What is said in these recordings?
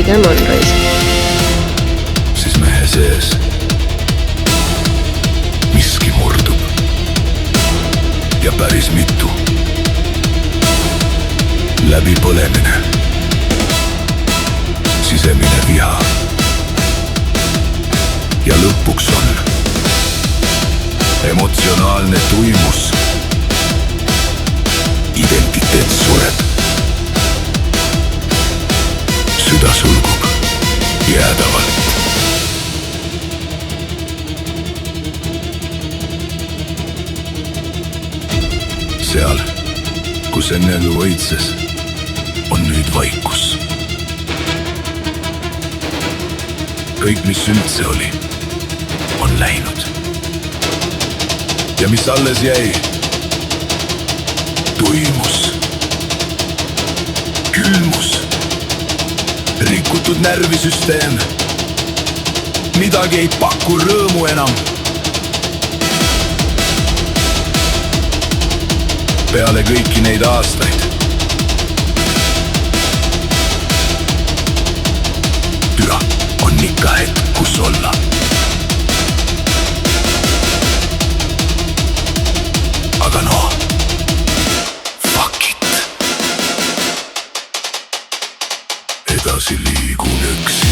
pigem on raisk. Siis mehe sees miski murdub ja päris mitu. Läbipõlemine, sisemine viha ja lõpuks on emotsionaalne tuimus. Identiteet sureb, süda sulgub jäädavalt. Seal, kus enne elu õitses, on nüüd vaikus. Kõik, mis üldse oli, on läinud. Ja mis alles jäi? Tuimus, külmus, rikutud närvisüsteem. Midagi ei paku rõõmu enam. Peale kõiki neid aastaid türa on ikka hetk, kus olla. Aga no, fuck it. Edasi liigun üksi.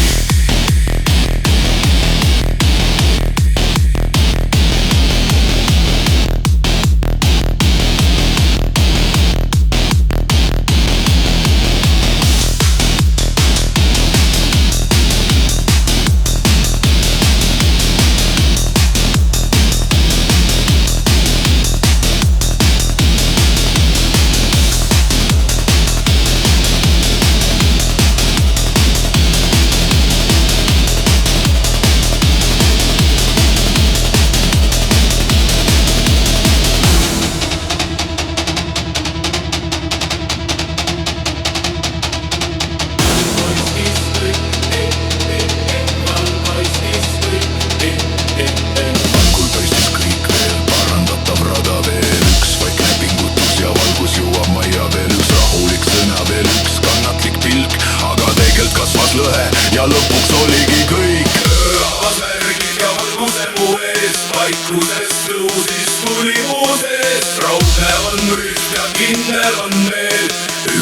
Ja lõpuks oligi kõik. Avas märgid ja valguse mu eest, vaikusest tõusis tuli mu seest. Raudne on rüht ja kindel on meel.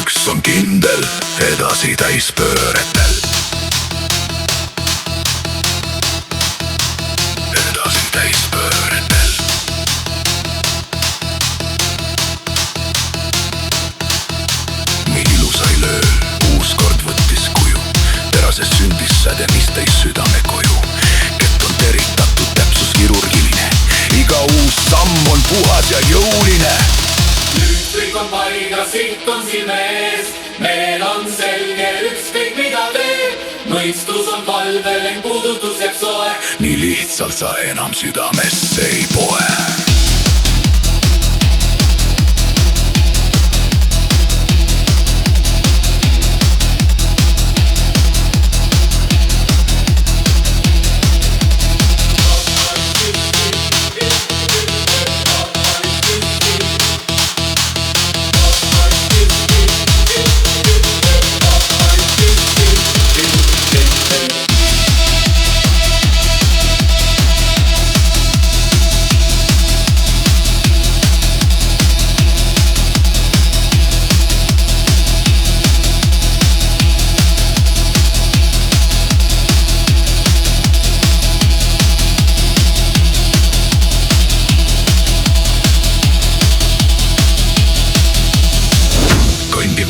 Üks on kindel, edasi täispööretel. Edasi täispööretel. Nii ilusai lööl, uus kord võttis kuju. Terases sündis säde, mis teis südame koju. Kett on teritatud, täpsus kirurgiline. Iga uus samm on puhas ja jõuline. Nüüd kõik on paiga, siht on silme ees. Meel on selge, ükskõik mida teeb. Mõistus on palvel, ent puudutus jääb soe. Nii lihtsalt sa enam südamesse ei poe.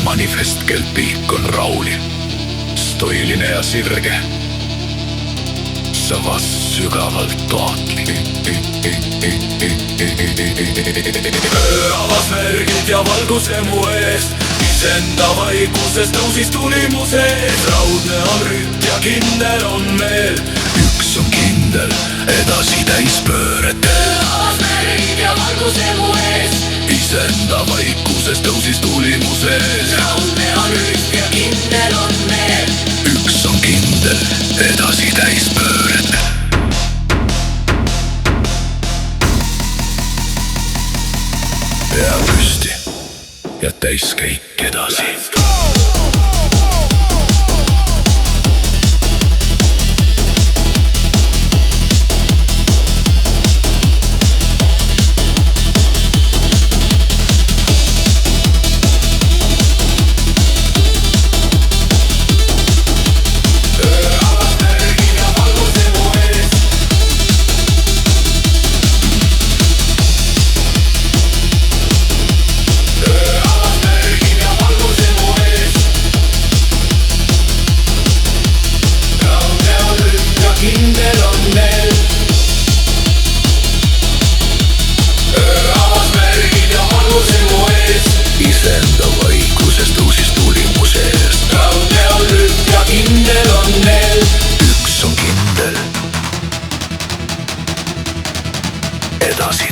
Manifest, kel pilk on rauli, stoiline ja sirge. Sa vast sügavalt taotli. Avas märgid ja valguse mu eest. Isenda vaikuses tõusis tuli mu sees. Raudne on rüht ja kindel on meel. Üks on kindel, edasi täispööretel. Avas märgid ja valguse mu eest. Isenda vaikuses tõusis tuli mu sees. Raudne on rüht ja kindel on meel. Üks on kindel, edasi täispööretel. Pea püsti ja täiskäik edasi.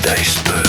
täispöö.